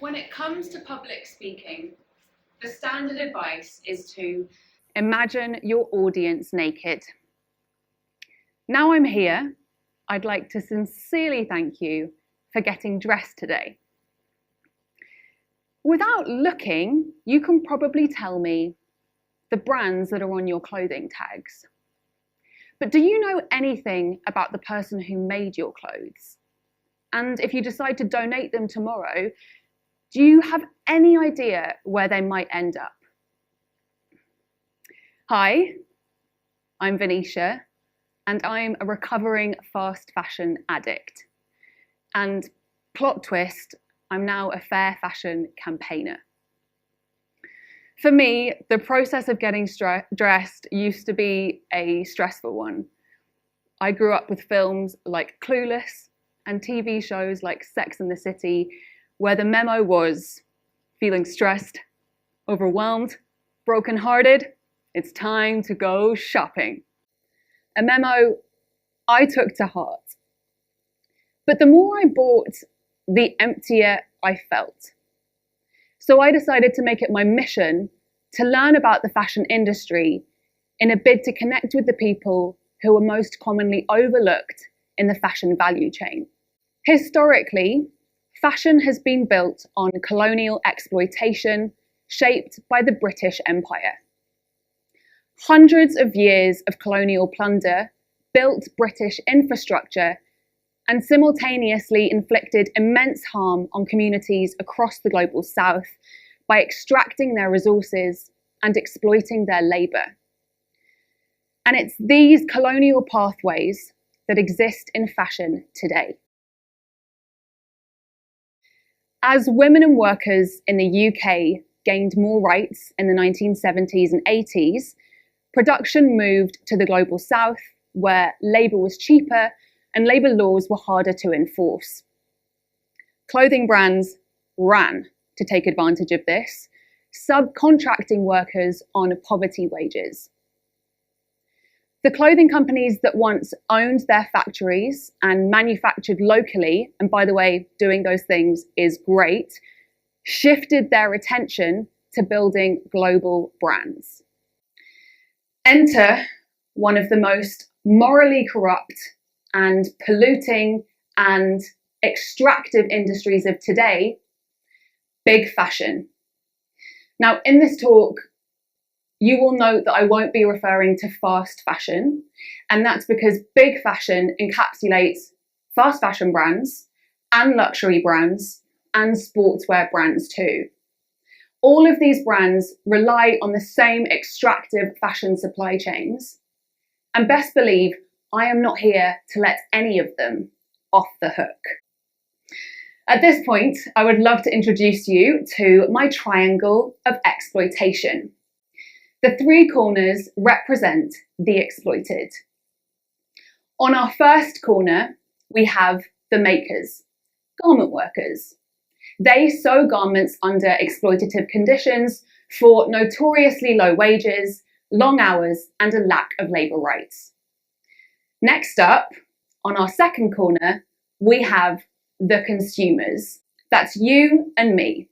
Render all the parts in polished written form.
When it comes to public speaking, the standard advice is to imagine your audience naked. Now I'm here, I'd like to sincerely thank you for getting dressed today. Without looking, you can probably tell me the brands that are on your clothing tags. But do you know anything about the person who made your clothes? And if you decide to donate them tomorrow, do you have any idea where they might end up? Hi, I'm Venetia, and I'm a recovering fast fashion addict. And plot twist, I'm now a fair fashion campaigner. For me, the process of getting dressed used to be a stressful one. I grew up with films like Clueless and TV shows like Sex and the City, where the memo was feeling stressed, overwhelmed, brokenhearted, it's time to go shopping. A memo I took to heart. But the more I bought, the emptier I felt. So I decided to make it my mission to learn about the fashion industry in a bid to connect with the people who are most commonly overlooked in the fashion value chain. Historically, fashion has been built on colonial exploitation shaped by the British Empire. Hundreds of years of colonial plunder built British infrastructure and simultaneously inflicted immense harm on communities across the global south by extracting their resources and exploiting their labour. And it's these colonial pathways that exist in fashion today. As women and workers in the UK gained more rights in the 1970s and 80s, production moved to the global south, where labour was cheaper and labour laws were harder to enforce. Clothing brands ran to take advantage of this, subcontracting workers on poverty wages. The clothing companies that once owned their factories and manufactured locally, and by the way, doing those things is great, shifted their attention to building global brands. Enter one of the most morally corrupt and polluting and extractive industries of today, big fashion. Now, in this talk, you will note that I won't be referring to fast fashion, and that's because big fashion encapsulates fast fashion brands and luxury brands and sportswear brands too. All of these brands rely on the same extractive fashion supply chains, and best believe I am not here to let any of them off the hook. At this point, I would love to introduce you to my triangle of exploitation. The three corners represent the exploited. On our first corner, we have the makers, garment workers. They sew garments under exploitative conditions for notoriously low wages, long hours, and a lack of labour rights. Next up, on our second corner, we have the consumers. That's you and me.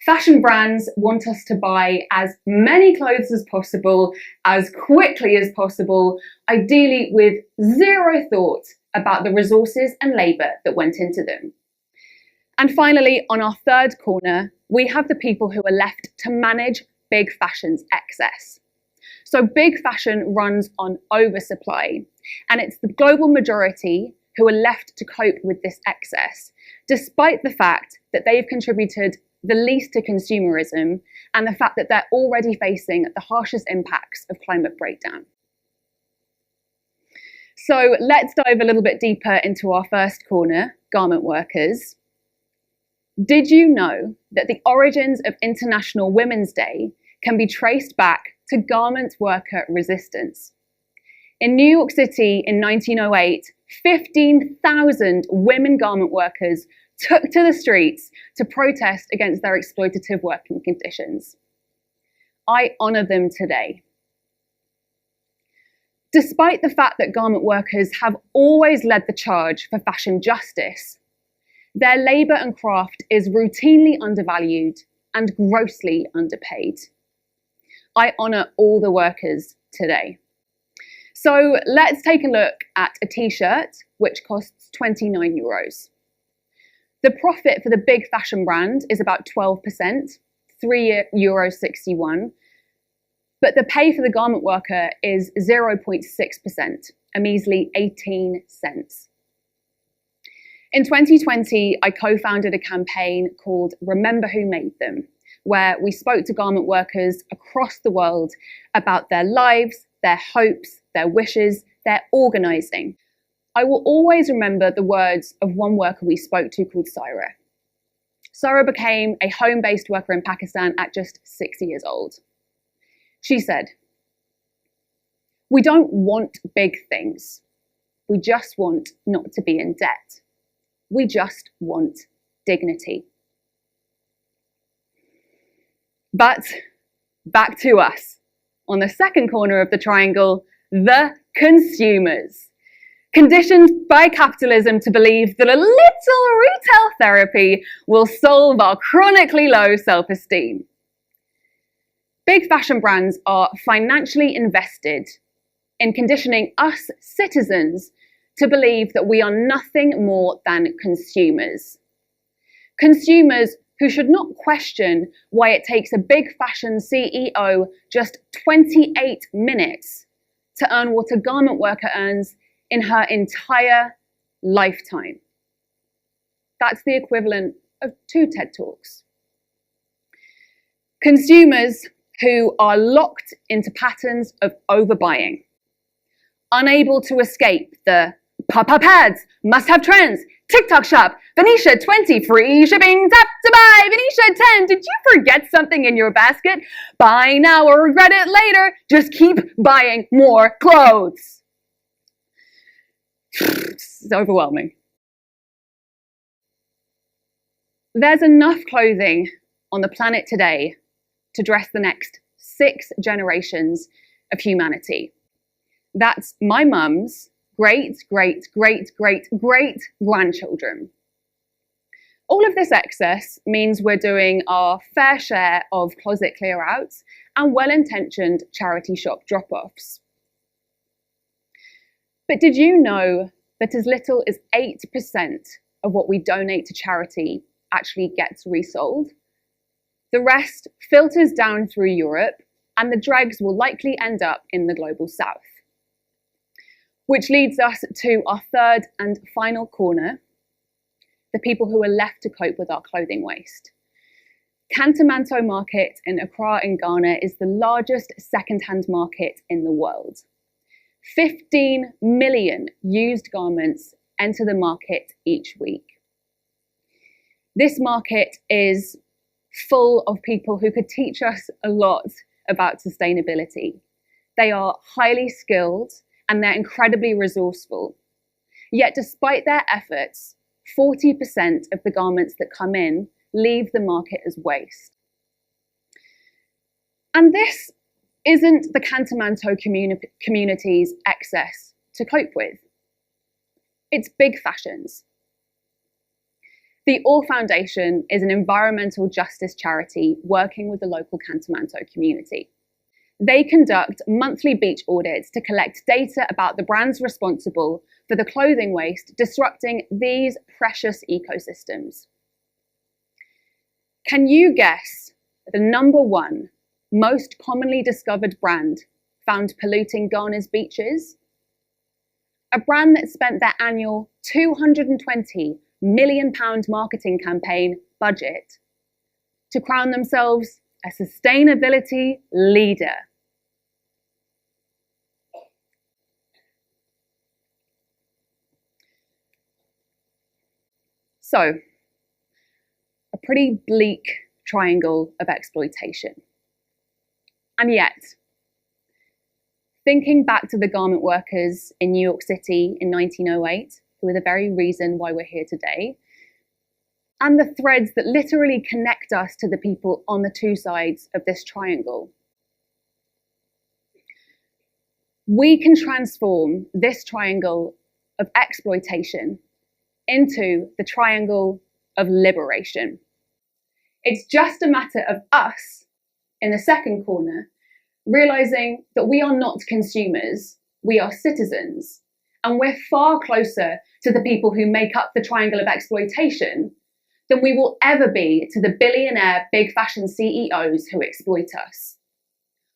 Fashion brands want us to buy as many clothes as possible, as quickly as possible, ideally with zero thought about the resources and labour that went into them. And finally, on our third corner, we have the people who are left to manage big fashion's excess. So big fashion runs on oversupply, and it's the global majority who are left to cope with this excess, despite the fact that they've contributed the least to consumerism and the fact that they're already facing the harshest impacts of climate breakdown. So let's dive a little bit deeper into our first corner, garment workers. Did you know that the origins of International Women's Day can be traced back to garment worker resistance? In New York City in 1908, 15,000 women garment workers took to the streets to protest against their exploitative working conditions. I honour them today. Despite the fact that garment workers have always led the charge for fashion justice, Their labour and craft is routinely undervalued and grossly underpaid. I honour all the workers today. So let's take a look at a t-shirt, which costs 29 euros. The profit for the big fashion brand is about 12%, €3.61, but the pay for the garment worker is 0.6%, a measly 18 cents. In 2020, I co-founded a campaign called Remember Who Made Them, where we spoke to garment workers across the world about their lives, their hopes, their wishes, their organising. I will always remember the words of one worker we spoke to called Saira. Saira became a home-based worker in Pakistan at just 6 years old. She said, "We don't want big things. We just want not to be in debt. We just want dignity." But back to us. On the second corner of the triangle, the consumers. Conditioned by capitalism to believe that a little retail therapy will solve our chronically low self-esteem. Big fashion brands are financially invested in conditioning us citizens to believe that we are nothing more than consumers. Consumers who should not question why it takes a big fashion CEO just 28 minutes to earn what a garment worker earns in her entire lifetime. That's the equivalent of 2 TED Talks. Consumers who are locked into patterns of overbuying, unable to escape the pop-up ads, must-have trends, TikTok shop, Venetia 20 free shipping, tap to buy, Venetia 10, did you forget something in your basket? Buy now or regret it later, just keep buying more clothes. It's overwhelming. There's enough clothing on the planet today to dress the next 6 generations of humanity. That's my mum's great-great-great-great-great-grandchildren. All of this excess means we're doing our fair share of closet clear-outs and well-intentioned charity shop drop-offs. But did you know that as little as 8% of what we donate to charity actually gets resold? The rest filters down through Europe, and the dregs will likely end up in the global south. Which leads us to our third and final corner, the people who are left to cope with our clothing waste. Kantamanto market in Accra in Ghana is the largest second-hand market in the world. 15 million used garments enter the market each week. This market is full of people who could teach us a lot about sustainability. They are highly skilled and they're incredibly resourceful. Yet despite their efforts, 40% of the garments that come in leave the market as waste. And this isn't the Kantamanto community's excess to cope with. It's big fashions. The All Foundation is an environmental justice charity working with the local Kantamanto community. They conduct monthly beach audits to collect data about the brands responsible for the clothing waste disrupting these precious ecosystems. Can you guess the #1 most commonly discovered brand found polluting Ghana's beaches? A brand that spent their annual £220 million marketing campaign budget to crown themselves a sustainability leader. So, a pretty bleak triangle of exploitation. And yet, thinking back to the garment workers in New York City in 1908, who are the very reason why we're here today, and the threads that literally connect us to the people on the 2 sides of this triangle, we can transform this triangle of exploitation into the triangle of liberation. It's just a matter of us, in the second corner, realizing that we are not consumers, we are citizens, and we're far closer to the people who make up the triangle of exploitation than we will ever be to the billionaire big fashion CEOs who exploit us.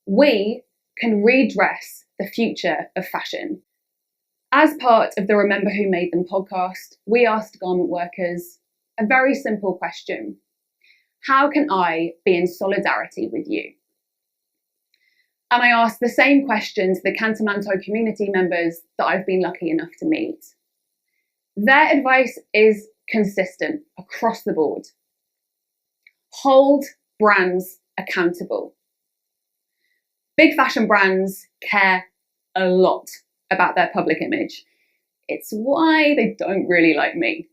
We can redress the future of fashion. As part of the Remember Who Made Them podcast, we asked garment workers a very simple question. How can I be in solidarity with you? And I asked the same question to the Cantamanto community members that I've been lucky enough to meet. Their advice is consistent across the board. Hold brands accountable. Big fashion brands care a lot about their public image. It's why they don't really like me.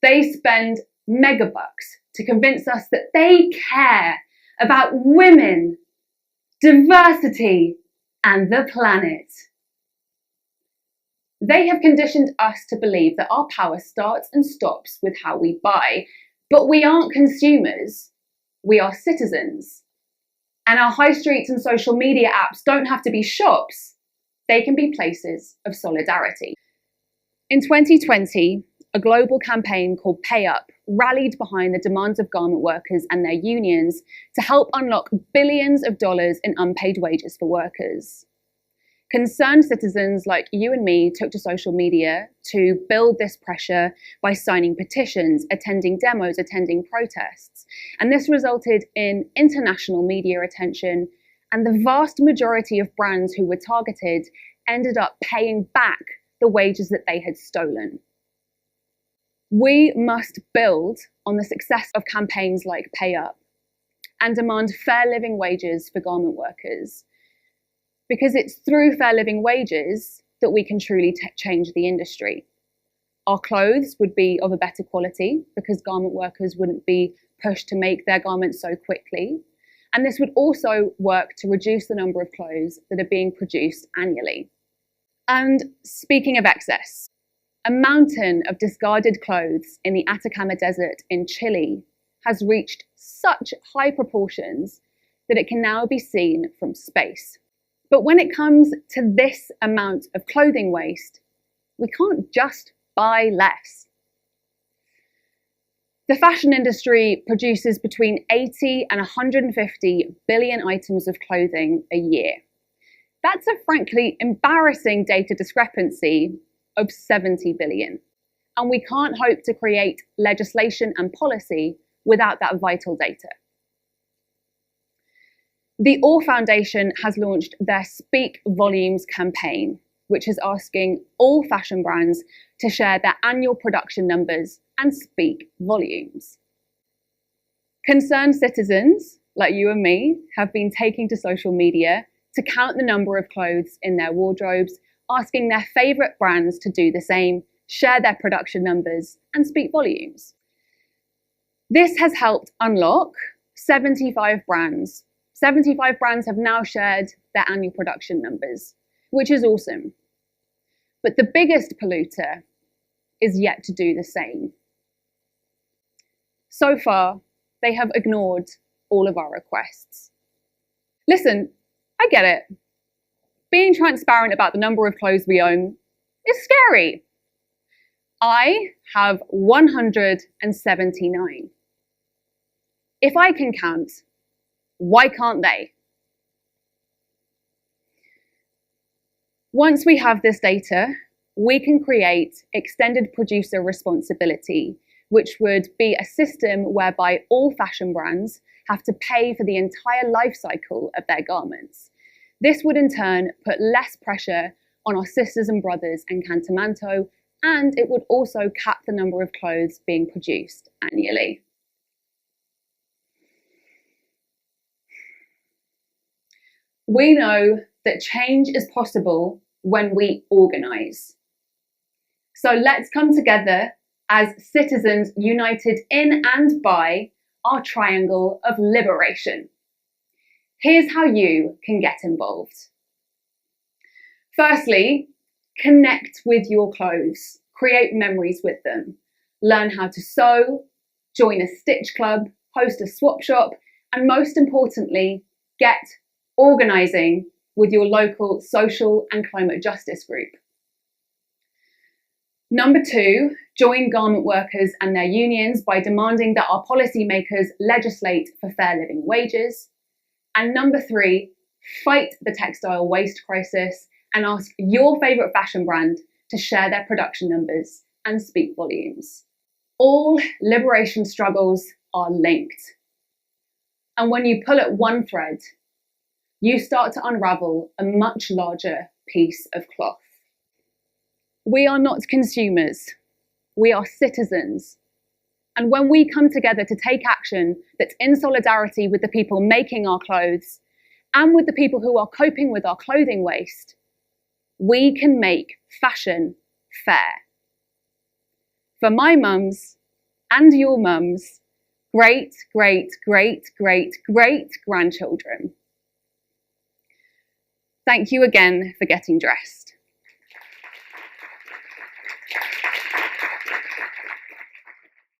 They spend megabucks to convince us that they care about women, diversity, and the planet. They have conditioned us to believe that our power starts and stops with how we buy, but we aren't consumers, we are citizens. And our high streets and social media apps don't have to be shops, they can be places of solidarity. In 2020, a global campaign called Pay Up rallied behind the demands of garment workers and their unions to help unlock billions of dollars in unpaid wages for workers. Concerned citizens like you and me took to social media to build this pressure by signing petitions, attending demos, attending protests. And this resulted in international media attention, and the vast majority of brands who were targeted ended up paying back the wages that they had stolen. We must build on the success of campaigns like Pay Up and demand fair living wages for garment workers, because it's through fair living wages that we can truly change the industry. Our clothes would be of a better quality because garment workers wouldn't be pushed to make their garments so quickly. And this would also work to reduce the number of clothes that are being produced annually. And speaking of excess, a mountain of discarded clothes in the Atacama Desert in Chile has reached such high proportions that it can now be seen from space. But when it comes to this amount of clothing waste, we can't just buy less. The fashion industry produces between 80 and 150 billion items of clothing a year. That's a frankly embarrassing data discrepancy of 70 billion. And we can't hope to create legislation and policy without that vital data. The All Foundation has launched their Speak Volumes campaign, which is asking all fashion brands to share their annual production numbers and speak volumes. Concerned citizens, like you and me, have been taking to social media to count the number of clothes in their wardrobes, asking their favourite brands to do the same, share their production numbers, and speak volumes. This has helped unlock 75 brands. 75 brands have now shared their annual production numbers, which is awesome. But the biggest polluter is yet to do the same. So far, they have ignored all of our requests. Listen, I get it. Being transparent about the number of clothes we own is scary. I have 179. If I can count, why can't they? Once we have this data, we can create extended producer responsibility, which would be a system whereby all fashion brands have to pay for the entire life cycle of their garments. This would in turn put less pressure on our sisters and brothers in Cantamanto, and it would also cap the number of clothes being produced annually. We know that change is possible when we organise. So let's come together as citizens united in and by our triangle of liberation. Here's how you can get involved. Firstly, connect with your clothes. create memories with them, learn how to sew, join a stitch club, host a swap shop, and most importantly, get organising with your local social and climate justice group. Number 2, join garment workers and their unions by demanding that our policymakers legislate for fair living wages. And number 3, fight the textile waste crisis and ask your favourite fashion brand to share their production numbers and speak volumes. All liberation struggles are linked. And when you pull at one thread, you start to unravel a much larger piece of cloth. We are not consumers, we are citizens. And when we come together to take action that's in solidarity with the people making our clothes and with the people who are coping with our clothing waste, we can make fashion fair. For my mums and your mums, great, great, great, great, great grandchildren. Thank you again for getting dressed.